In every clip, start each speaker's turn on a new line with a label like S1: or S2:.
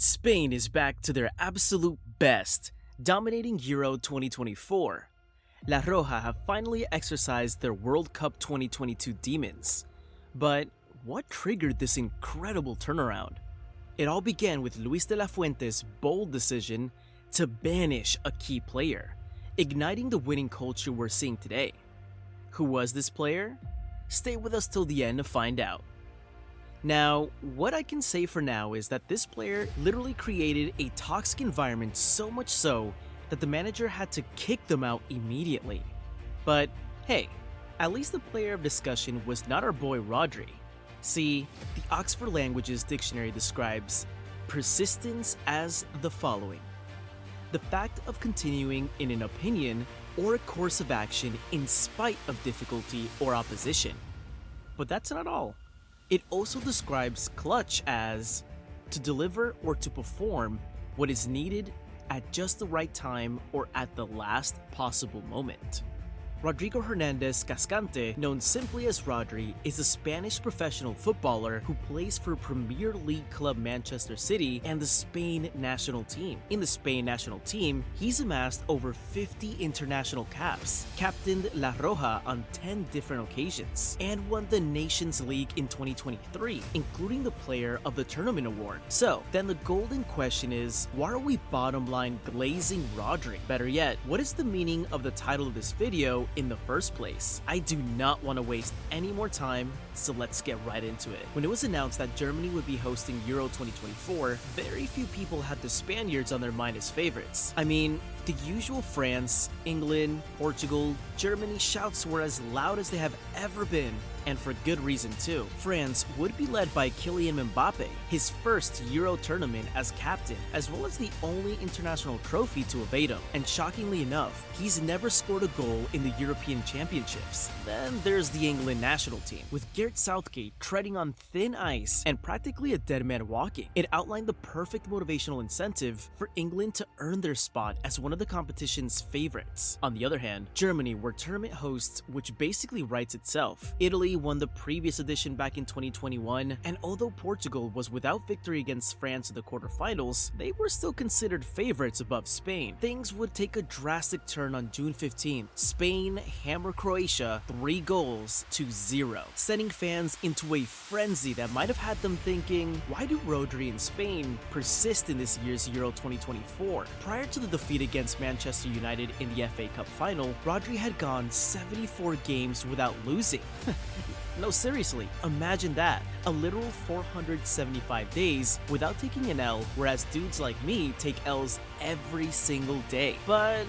S1: Spain is back to their absolute best, dominating Euro 2024. La Roja have finally exercised their World Cup 2022 demons. But what triggered this incredible turnaround? It all began with Luis de la Fuente's bold decision to banish a key player, igniting the winning culture we're seeing today. Who was this player? Stay with us till the end to find out. Now, what I can say for now is that this player literally created a toxic environment, so much so that the manager had to kick them out immediately. But hey, at least the player of discussion was not our boy Rodri. See, the Oxford Languages Dictionary describes persistence as the following: the fact of continuing in an opinion or a course of action in spite of difficulty or opposition. But that's not all. It also describes clutch as to deliver or to perform what is needed at just the right time or at the last possible moment. Rodrigo Hernandez Cascante, known simply as Rodri, is a Spanish professional footballer who plays for Premier League club Manchester City and the Spain national team. In the Spain national team, he's amassed over 50 international caps, captained La Roja on 10 different occasions, and won the Nations League in 2023, including the Player of the Tournament award. So, then the golden question is, why are we bottom line glazing Rodri? Better yet, what is the meaning of the title of this video in the first place? I do not want to waste any more time, so let's get right into it. When it was announced that Germany would be hosting Euro 2024, very few people had the Spaniards on their mind as favorites. I mean, the usual France, England, Portugal, Germany shouts were as loud as they have ever been, and for good reason too. France would be led by Kylian Mbappe, his first Euro tournament as captain, as well as the only international trophy to evade him. And shockingly enough, he's never scored a goal in the European Championships. Then there's the England national team, with Gareth Southgate treading on thin ice and practically a dead man walking. It outlined the perfect motivational incentive for England to earn their spot as one of the competition's favorites. On the other hand, Germany were tournament hosts, which basically writes itself. Italy won the previous edition back in 2021, and although Portugal was without victory against France in the quarterfinals, they were still considered favorites above Spain. Things would take a drastic turn on June 15th. Spain hammered Croatia 3-0, sending fans into a frenzy that might have had them thinking, why do Rodri and Spain persist in this year's Euro 2024? Prior to the defeat against Manchester United in the FA Cup final, Rodri had gone 74 games without losing. No, seriously, imagine that. A literal 475 days without taking an L, whereas dudes like me take L's every single day. But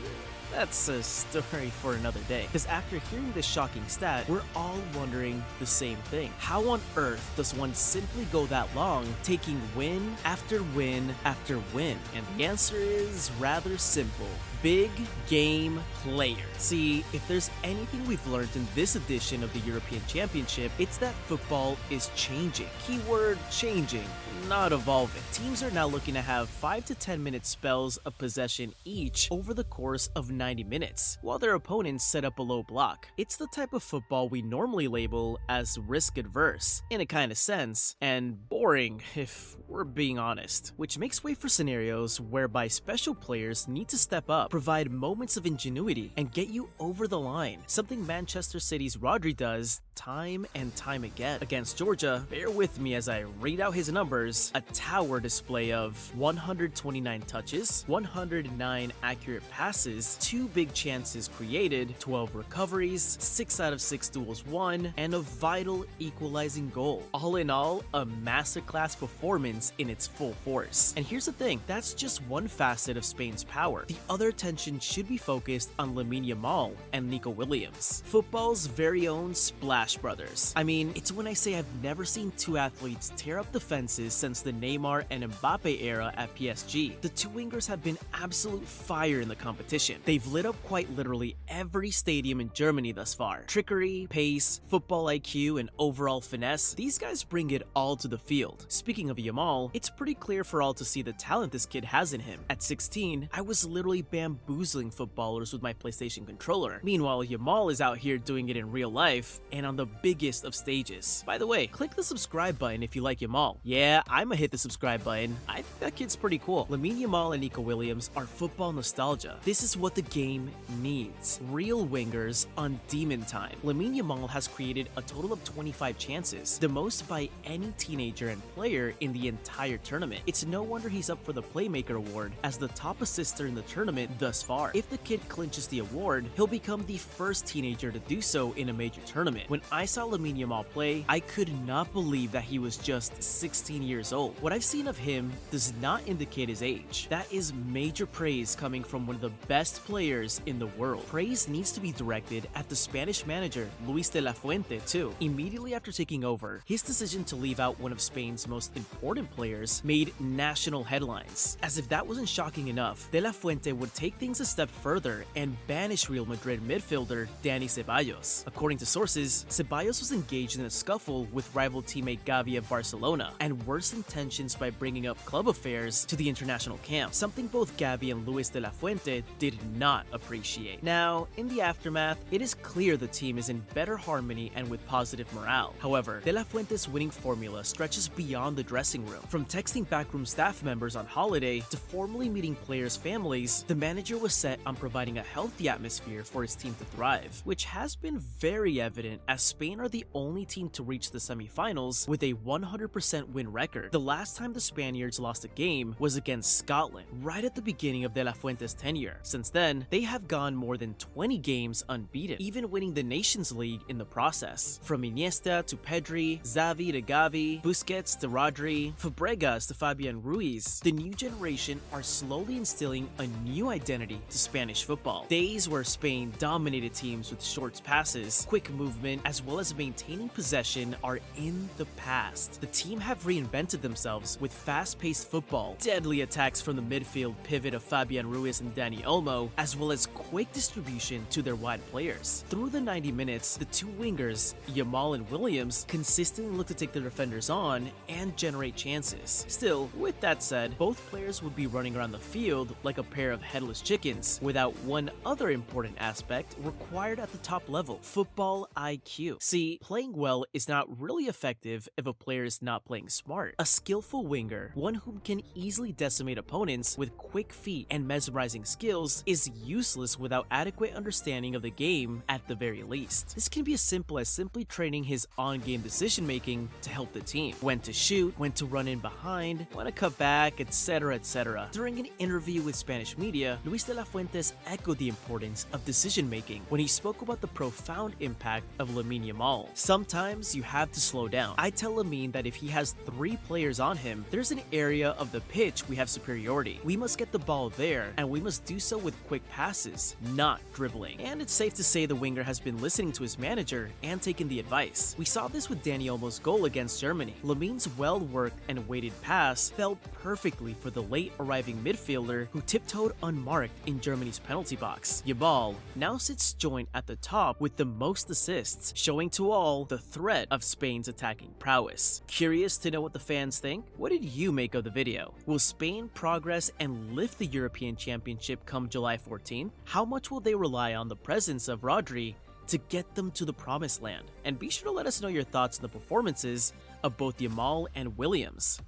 S1: that's a story for another day. Because after hearing this shocking stat, we're all wondering the same thing. How on earth does one simply go that long, taking win after win after win? And the answer is rather simple: big game player. See, if there's anything we've learned in this edition of the European Championship, it's that football is changing. Keyword changing, not evolving. Teams are now looking to have 5 to 10 minute spells of possession each over the course of 90 minutes, while their opponents set up a low block. It's the type of football we normally label as risk adverse, in a kind of sense, and boring if we're being honest, which makes way for scenarios whereby special players need to step up, provide moments of ingenuity, and get you over the line, something Manchester City's Rodri does time and time again. Against Georgia, bear with me as I read out his numbers: a tower display of 129 touches, 109 accurate passes, 2 big chances created, 12 recoveries, 6 out of 6 duels won, and a vital equalizing goal. All in all, a masterclass performance in its full force. And here's the thing, that's just one facet of Spain's power. The other attention should be focused on Lamine Yamal and Nico Williams, football's very own Splash Brothers. I mean, it's when I say I've never seen two athletes tear up the fences since the Neymar and Mbappe era at PSG. The two wingers have been absolute fire in the competition. They They've lit up quite literally every stadium in Germany thus far. Trickery, pace, football IQ, and overall finesse, these guys bring it all to the field. Speaking of Yamal, it's pretty clear for all to see the talent this kid has in him. At 16, I was literally bamboozling footballers with my PlayStation controller. Meanwhile, Yamal is out here doing it in real life and on the biggest of stages. By the way, click the subscribe button if you like Yamal. Yeah, I'ma hit the subscribe button. I think that kid's pretty cool. Lamine Yamal and Nico Williams are football nostalgia. This is what the game needs. Real wingers on demon time. Lamine Yamal has created a total of 25 chances, the most by any teenager and player in the entire tournament. It's no wonder he's up for the Playmaker Award as the top assister in the tournament thus far. If the kid clinches the award, he'll become the first teenager to do so in a major tournament. When I saw Lamine Yamal play, I could not believe that he was just 16 years old. What I've seen of him does not indicate his age. That is major praise coming from one of the best players in the world. Praise needs to be directed at the Spanish manager, Luis de la Fuente, too. Immediately after taking over, his decision to leave out one of Spain's most important players made national headlines. As if that wasn't shocking enough, de la Fuente would take things a step further and banish Real Madrid midfielder Dani Ceballos. According to sources, Ceballos was engaged in a scuffle with rival teammate Gavi of Barcelona and worsened tensions by bringing up club affairs to the international camp, something both Gavi and Luis de la Fuente did not appreciate. Now, in the aftermath, it is clear the team is in better harmony and with positive morale. However, de la Fuente's winning formula stretches beyond the dressing room. From texting backroom staff members on holiday to formally meeting players' families, the manager was set on providing a healthy atmosphere for his team to thrive, which has been very evident as Spain are the only team to reach the semifinals with a 100% win record. The last time the Spaniards lost a game was against Scotland, right at the beginning of de la Fuente's tenure. Since then, they have gone more than 20 games unbeaten, even winning the Nations League in the process. From Iniesta to Pedri, Xavi to Gavi, Busquets to Rodri, Fabregas to Fabian Ruiz, the new generation are slowly instilling a new identity to Spanish football. Days where Spain dominated teams with short passes, quick movement, as well as maintaining possession are in the past. The team have reinvented themselves with fast-paced football, deadly attacks from the midfield pivot of Fabian Ruiz and Dani Olmo, as well as quick distribution to their wide players. Through the 90 minutes, the two wingers, Yamal and Williams, consistently look to take their defenders on and generate chances. Still, with that said, both players would be running around the field like a pair of headless chickens, without one other important aspect required at the top level: football IQ. See, playing well is not really effective if a player is not playing smart. A skillful winger, one who can easily decimate opponents with quick feet and mesmerizing skills, is useless without adequate understanding of the game at the very least. This can be as simple as simply training his on-game decision-making to help the team. When to shoot, when to run in behind, when to cut back, etc, etc. During an interview with Spanish media, Luis de la Fuentes echoed the importance of decision-making when he spoke about the profound impact of Lamine Yamal. Sometimes you have to slow down. I tell Lamine that if he has 3 players on him, there's an area of the pitch we have superiority. We must get the ball there, and we must do so with quick passes, not dribbling. And it's safe to say the winger has been listening to his manager and taken the advice. We saw this with Dani Olmo's goal against Germany. Lamine's well-worked and weighted pass fell perfectly for the late-arriving midfielder who tiptoed unmarked in Germany's penalty box. Yamal now sits joint at the top with the most assists, showing to all the threat of Spain's attacking prowess. Curious to know what the fans think? What did you make of the video? Will Spain progress and lift the European Championship come July 14th? How much will they rely on the presence of Rodri to get them to the promised land? And be sure to let us know your thoughts on the performances of both Yamal and Williams.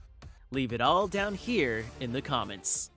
S1: Leave it all down here in the comments.